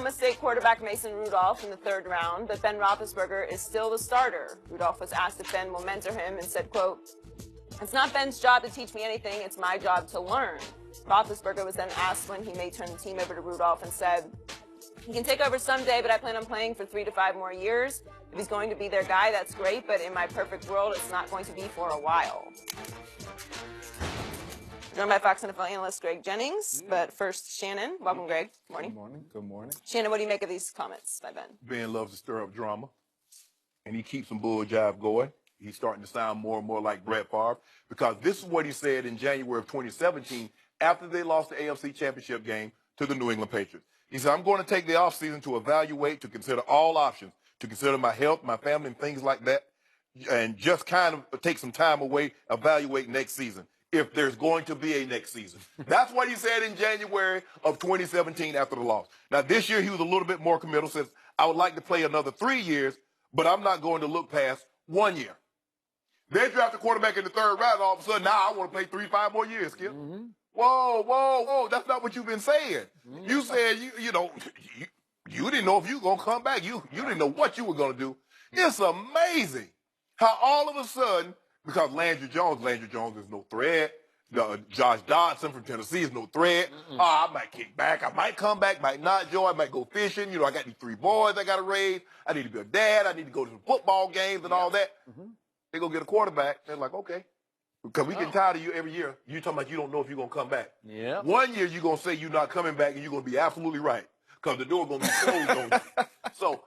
Oklahoma State quarterback Mason Rudolph in the 3rd round, but Ben Roethlisberger is still the starter. Rudolph was asked if Ben will mentor him and said, quote, "It's not Ben's job to teach me anything, it's my job to learn." Roethlisberger was then asked when he may turn the team over to Rudolph and said, "He can take over someday, but I plan on playing for 3 to 5 more years. If he's going to be their guy, that's great, but in my perfect world, it's not going to be for a while." Joined by Fox NFL analyst Greg Jennings, but first, Shannon. Welcome, Greg. Good morning. Good morning. Good morning. Shannon, what do you make of these comments by Ben? Ben loves to stir up drama, and he keeps some bull jive going. He's starting to sound more and more like Brett Favre, because this is what he said in January of 2017 after they lost the AFC Championship game to the New England Patriots. He said, "I'm going to take the offseason to evaluate, to consider all options, to consider my health, my family, and things like that, and just kind of take some time away, evaluate next season, if there's going to be a next season." That's what he said in January of 2017 after the loss. Now, this year, he was a little bit more committal, says, "I would like to play another 3 years, but I'm not going to look past 1 year." They draft a quarterback in the 3rd round, and all of a sudden, now I want to play 3-5 more years, Skip. Mm-hmm. Whoa, whoa, whoa. That's not what you've been saying. Mm-hmm. You said, you didn't know if you were going to come back. You didn't know what you were going to do. It's amazing how all of a sudden, because Landry Jones is no threat. Josh Dodson from Tennessee is no threat. I might kick back. I might come back, might not, Joe. I might go fishing. I got these 3 boys I got to raise. I need to be a dad. I need to go to the football games and all that. They go get a quarterback. They're like, okay. Because we get tired of you every year. You talking about you don't know if you're going to come back. Yeah. 1 year you're going to say you're not coming back, and you're going to be absolutely right, because the door going to be closed on you. So,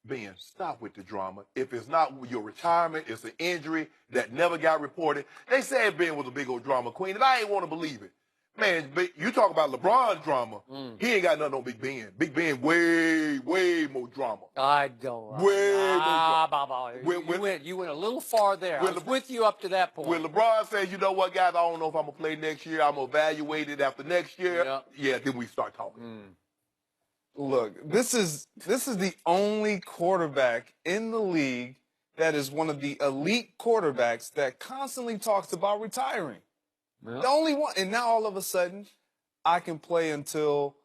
Ben, stop with the drama. If it's not your retirement, it's an injury that never got reported. They said Ben was a big old drama queen, and I ain't want to believe it. Man, you talk about LeBron's drama. He ain't got nothing on Big Ben. Big Ben way, way more drama. I don't. Way more drama. You went a little far there. I was with you up to that point. When LeBron says, "You know what, guys, I don't know if I'm going to play next year. I'm going to evaluate it after next year." Yeah, then we start talking. Look, this is the only quarterback in the league that is one of the elite quarterbacks that constantly talks about retiring. Yeah. The only one. And now all of a sudden, I can play until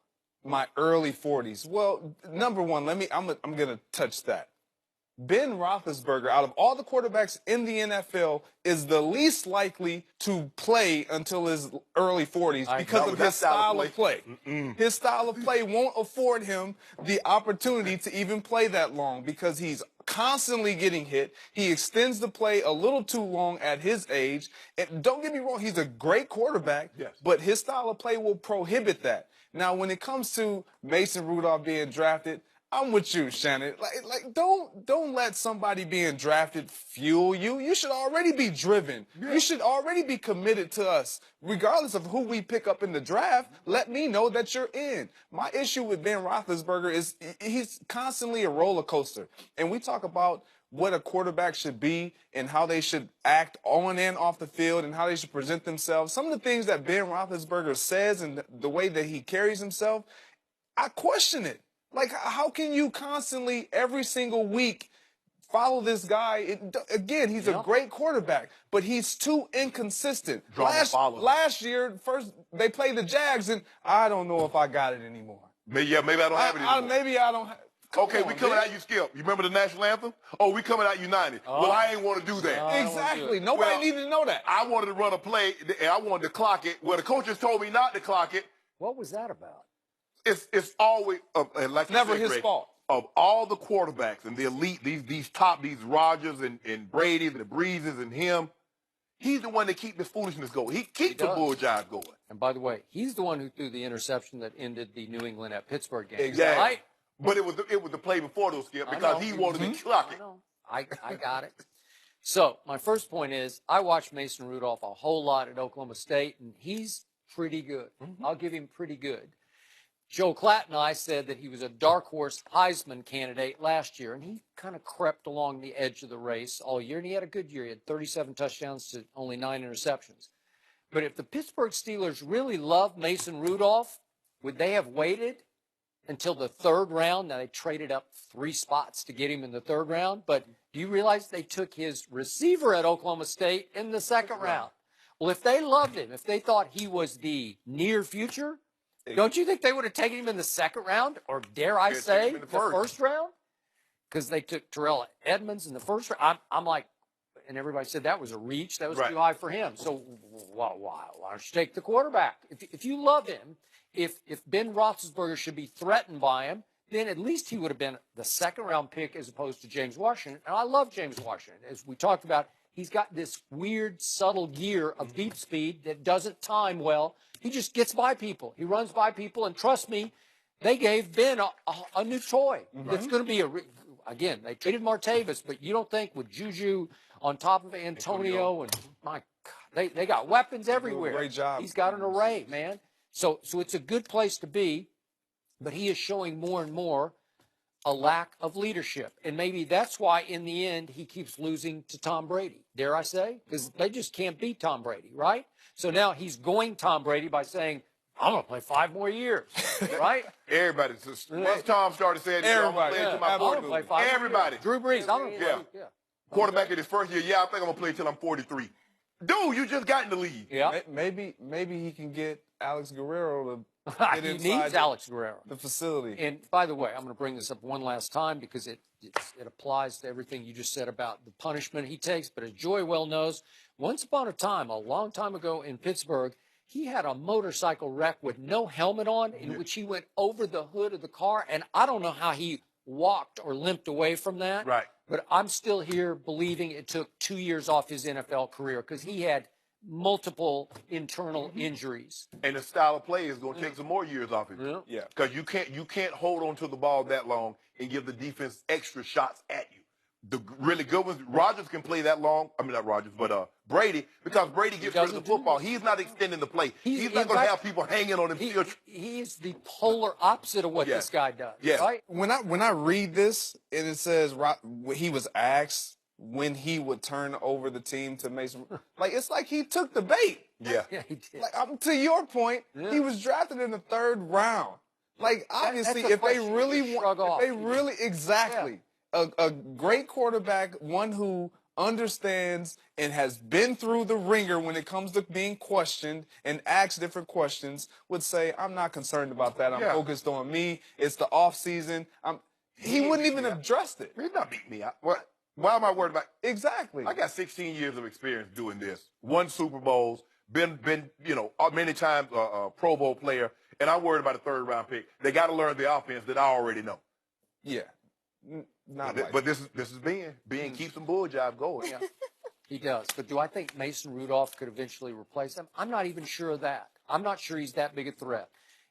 my early 40s. Well, number one, I'm going to touch that. Ben Roethlisberger, out of all the quarterbacks in the NFL, is the least likely to play until his early 40s because of his style of play. His style of play won't afford him the opportunity to even play that long, because he's constantly getting hit. He extends the play a little too long at his age. And don't get me wrong, he's a great quarterback, but his style of play will prohibit that. Now, when it comes to Mason Rudolph being drafted, I'm with you, Shannon. Like, don't let somebody being drafted fuel you. You should already be driven. You should already be committed to us. Regardless of who we pick up in the draft, let me know that you're in. My issue with Ben Roethlisberger is he's constantly a roller coaster. And we talk about what a quarterback should be and how they should act on and off the field and how they should present themselves. Some of the things that Ben Roethlisberger says and the way that he carries himself, I question it. Like, how can you constantly, every single week, follow this guy? Again, he's a great quarterback, but he's too inconsistent. Last year, first they played the Jags, and I don't know if I got it anymore. Maybe I don't have it anymore. Maybe I don't have Okay, we coming at you, Skip. You remember the national anthem? Oh, we coming out united. Well, I ain't want to do that. Exactly. Nobody needed to know that. I wanted to run a play, and I wanted to clock it. Well, the coaches told me not to clock it. What was that about? It's always like never said, his Greg, fault. Of all the quarterbacks and the elite, these Rodgers and Brady and the Breezes and him, he's the one that keeps this foolishness going. He keeps the bull jive going. And by the way, he's the one who threw the interception that ended the New England at Pittsburgh game. Exactly. Right? But it was the play before those, Skip, because he wanted to clock it. I got it. So my first point is I watched Mason Rudolph a whole lot at Oklahoma State, and he's pretty good. I'll give him pretty good. Joe Klatt and I said that he was a dark horse Heisman candidate last year, and he kind of crept along the edge of the race all year, and he had a good year. He had 37 touchdowns to only 9 interceptions. But if the Pittsburgh Steelers really love Mason Rudolph, would they have waited until the 3rd round? Now, they traded up 3 spots to get him in the 3rd round, but do you realize they took his receiver at Oklahoma State in the 2nd round? Well, if they loved him, if they thought he was the near future, Don't you think they would have taken him in the second round, or dare I They'd say, take him in the the first. first round? Because they took Terrell Edmonds in the first round. I'm like, and everybody said that was a reach. That was Right. too high for him. So why don't you take the quarterback? If you love him, if Ben Roethlisberger should be threatened by him, then at least he would have been the second round pick as opposed to James Washington. And I love James Washington. As we talked about, he's got this weird, subtle gear of deep speed that doesn't time well. He just gets by people. He runs by people. And trust me, they gave Ben a new toy. That's going to be again, they traded Martavis, but you don't think with Juju on top of Antonio and my God, they got weapons everywhere. Great job. He's got an array, man. So it's a good place to be, but he is showing more and more a lack of leadership. And maybe that's why in the end he keeps losing to Tom Brady, dare I say? Because they just can't beat Tom Brady, right? So now he's going Tom Brady by saying, I'm going to play 5 more years, right? Everybody. Once Tom started saying, Everybody. I'm going to play until I'm my gonna 40. play 5 more Everybody. years. Drew Brees, I'm going to play. Yeah. Quarterback in his first year, I think I'm going to play until I'm 43. Dude, you just got in the league. Yeah. Maybe he can get Alex Guerrero to get He inside needs Alex Guerrero. the facility. And by the way, I'm going to bring this up one last time because it applies to everything you just said about the punishment he takes. But as Joy well knows, once upon a time, a long time ago in Pittsburgh, he had a motorcycle wreck with no helmet on in which he went over the hood of the car. And I don't know how he walked or limped away from that. Right. But I'm still here believing it took 2 years off his NFL career because he had multiple internal injuries. And the style of play is going to take some more years off him. Yeah. Yeah. Because you can't hold on to the ball that long and give the defense extra shots at you. The really good ones, Rodgers can play that long. I mean, not Rodgers, but Brady, because Brady gets rid of the doesn't do football. that. He's not extending the play. He's in not going to fact, have people hanging on him. He's the polar opposite of what Yeah. this guy does. Yeah. Right? When I read this and it says he was asked when he would turn over the team to Mason, like it's like he took the bait. Yeah. Yeah, he did. Like to your point, Yeah. he was drafted in the 3rd round. Like obviously, that's a if they question really you shrug want, off. if they really exactly a great quarterback, one who understands and has been through the ringer when it comes to being questioned and asked different questions, would say, "I'm not concerned about that. I'm Yeah. focused on me. It's the off season." He wouldn't even have addressed it. He's not beating me out. What? Why am I worried about? Exactly. I got 16 years of experience doing this. Won Super Bowls, been many times Pro Bowl player, and I'm worried about a 3rd round pick. They got to learn the offense that I already know. Yeah. Not like But this is Ben. Ben keeps some bull job going. Yeah, he does. But do I think Mason Rudolph could eventually replace him? I'm not even sure of that. I'm not sure he's that big a threat.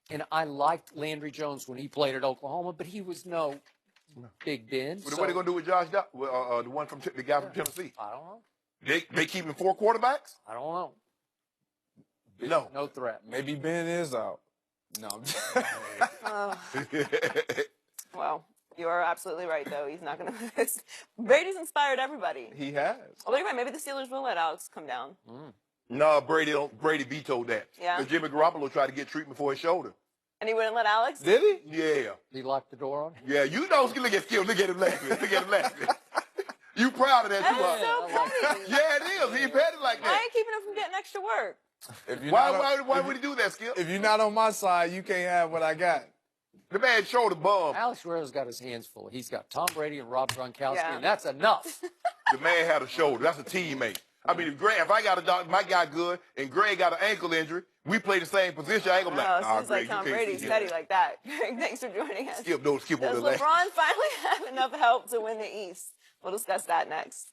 And I liked Landry Jones when he played at Oklahoma, but he was no Big Ben. What are they going to do with Josh? The one from the guy from Tennessee. I don't know. They keep him 4 quarterbacks? I don't know. No. No threat. maybe Ben is out. No. I'm just- Well, you are absolutely right, though. He's not going to. Brady's inspired everybody. he has. Although you're right, maybe the Steelers will let Alex come down. No, Brady vetoed that. Yeah. Because Jimmy Garoppolo tried to get treatment for his shoulder. And he wouldn't let Alex? Did he? Yeah. He locked the door on him. Yeah, you know, look at Skip. Look at him laughing. Look at him laughing. You proud of that, That too, is huh? so petty. Yeah, it is. He petty like Why are that. you keeping him from getting extra work? If you're Why, not on- why would he do that, Skip? if you're not on my side, you can't have what I got. The man shoulder bum. Alex Guerrero's got his hands full. He's got Tom Brady and Rob Gronkowski, Yeah. and that's enough. The man had a shoulder. That's a teammate. I mean, if I got a dog, my guy good, and Greg got an ankle injury, we play the same position. I ain't gonna be Oh, like, it nah, seems Greg, like Tom you can't Brady's see petty him. like that. Greg, thanks for joining us. Skip over Does the left. LeBron finally have enough help to win the East? We'll discuss that next.